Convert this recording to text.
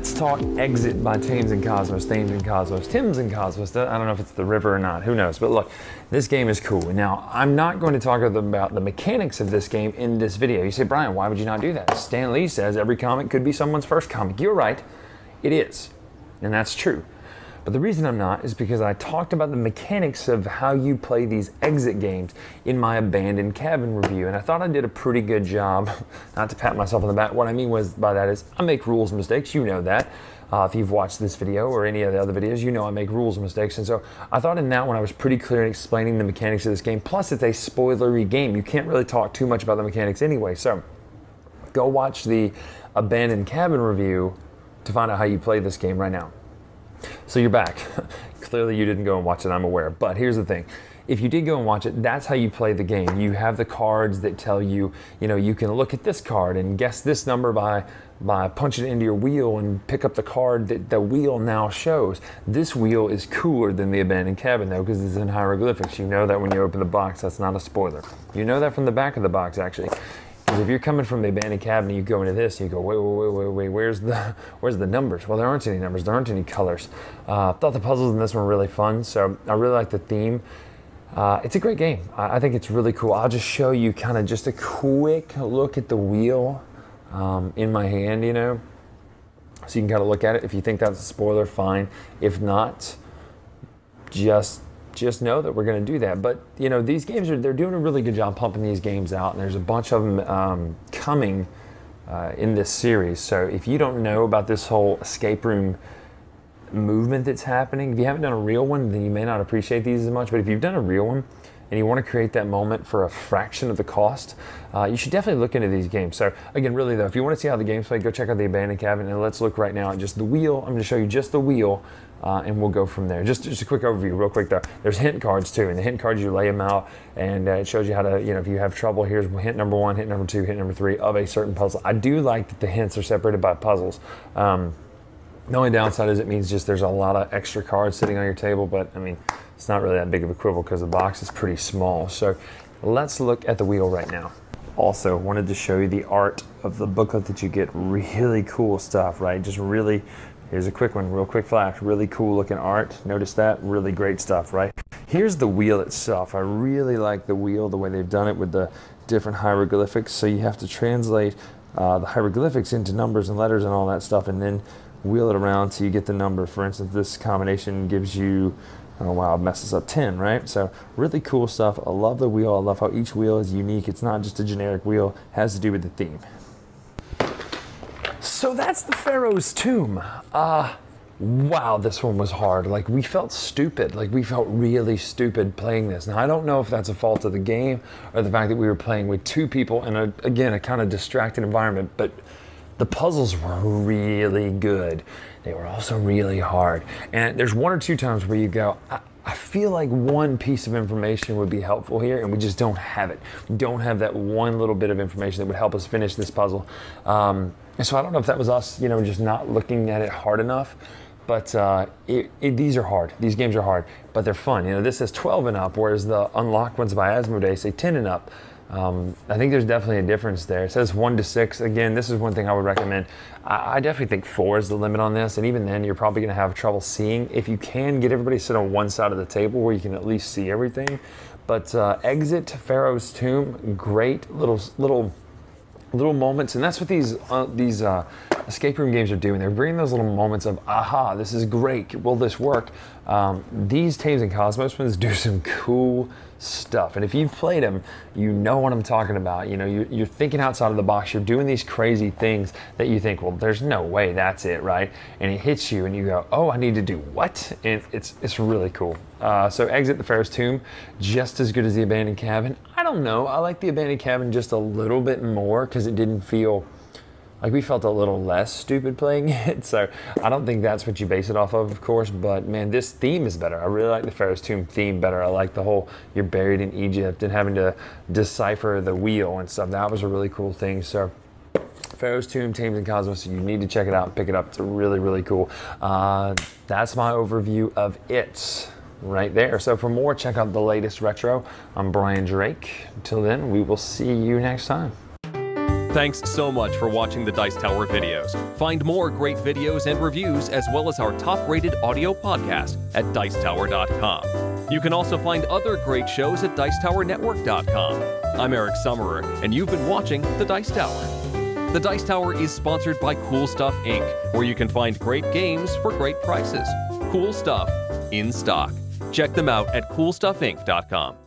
Let's talk Exit by THAMES Kosmos. THAMES Kosmos. Thames Kosmos. I don't know if it's the river or not. Who knows? But look, this game is cool. Now, I'm not going to talk about the mechanics of this game in this video. You say, Brian, why would you not do that? Stan Lee says every comic could be someone's first comic. You're right. It is. And that's true. But the reason I'm not is because I talked about the mechanics of how you play these exit games in my abandoned cabin review, and I thought I did a pretty good job. Not to pat myself on the back, what I mean by that is I make rules mistakes, you know that. If you've watched this video or any of the other videos, you know I make rules mistakes, and so I thought in that one I was pretty clear in explaining the mechanics of this game, plus it's a spoilery game. You can't really talk too much about the mechanics anyway, so go watch the abandoned cabin review to find out how you play this game right now. So you're back. Clearly you didn't go and watch it, I'm aware. But here's the thing. If you did go and watch it, that's how you play the game. You have the cards that tell you, you can look at this card and guess this number by punching it into your wheel and pick up the card that the wheel now shows. This wheel is cooler than the abandoned cabin though, because it's in hieroglyphics. You know that when you open the box, that's not a spoiler. You know that from the back of the box actually. Because if you're coming from the abandoned cabin and you go into this, you go, wait, where's the numbers? Well, there aren't any numbers, there aren't any colors. Thought the puzzles in this one were really fun, so I really like the theme. It's a great game. I think it's really cool. I'll just show you kind of just a quick look at the wheel in my hand, so you can kind of look at it. If you think that's a spoiler, fine. If not, just know that we're going to do that. But these games they're doing a really good job pumping these games out, and there's a bunch of them coming in this series. So if you don't know about this whole escape room movement that's happening, if you haven't done a real one, then you may not appreciate these as much. But if you've done a real one and you want to create that moment for a fraction of the cost, you should definitely look into these games. So again, really though, if you want to see how the game's played, go check out the abandoned cabin, and let's look right now at just the wheel. I'm going to show you just the wheel, and we'll go from there. Just a quick overview, real quick though. There's hint cards too, and the hint cards, you lay them out, and it shows you how to, if you have trouble, here's hint number 1, hint number 2, hint number 3 of a certain puzzle. I do like that the hints are separated by puzzles. The only downside is it means just there's a lot of extra cards sitting on your table, but I mean, it's not really that big of a quibble because the box is pretty small. So let's look at the wheel right now. Also wanted to show you the art of the booklet that you get. Really cool stuff, right? Just really, here's a quick one, real quick flash. Really cool looking art. Notice that? Really great stuff, right? Here's the wheel itself. I really like the wheel, the way they've done it with the different hieroglyphics. So you have to translate the hieroglyphics into numbers and letters and all that stuff, and then wheel it around so you get the number. For instance, this combination gives you, oh wow, it messes up 10, right? So really cool stuff. I love the wheel. I love how each wheel is unique. It's not just a generic wheel. It has to do with the theme. So that's the Pharaoh's tomb. Wow, this one was hard. Like, we felt stupid. Like, we felt really stupid playing this. Now, I don't know if that's a fault of the game or the fact that we were playing with 2 people in a kind of distracted environment, but the puzzles were really good. They were also really hard. And there's 1 or 2 times where you go, I feel like one piece of information would be helpful here, and we just don't have it. We don't have that one little bit of information that would help us finish this puzzle. And so I don't know if that was us, just not looking at it hard enough. But these are hard. These games are hard, but they're fun. This says 12 and up, whereas the unlocked ones by Asmodee say 10 and up. I think there's definitely a difference there. It says 1 to 6. Again, this is one thing I would recommend. I definitely think 4 is the limit on this, and even then you're probably going to have trouble seeing. If you can get everybody to sit on one side of the table where you can at least see everything. But Exit Pharaoh's Tomb, great little moments, and that's what these escape room games are doing. They're bringing those little moments of, aha, this is great, will this work? These THAMES Kosmos ones do some cool stuff, and if you've played them, you know what I'm talking about. You're thinking outside of the box, you're doing these crazy things that you think, well, there's no way that's it, right? And it hits you and you go, oh, I need to do what? And it's really cool. So Exit the Pharaoh's Tomb, just as good as the abandoned cabin. I don't know, I like the abandoned cabin just a little bit more because it didn't feel like, we felt a little less stupid playing it. So I don't think that's what you base it off of course, but man, this theme is better. I really like the Pharaoh's Tomb theme better. I like the whole, you're buried in Egypt and having to decipher the wheel and stuff. That was a really cool thing. So Pharaoh's Tomb, THAMES Kosmos, you need to check it out and pick it up. It's really, really cool. That's my overview of it right there. So for more, check out the latest retro. I'm Brian Drake. Until then, we will see you next time. Thanks so much for watching the Dice Tower videos. Find more great videos and reviews, as well as our top-rated audio podcast at Dicetower.com. You can also find other great shows at Dicetowernetwork.com. I'm Eric Summerer, and you've been watching The Dice Tower. The Dice Tower is sponsored by Cool Stuff Inc., where you can find great games for great prices. Cool stuff in stock. Check them out at CoolStuffInc.com.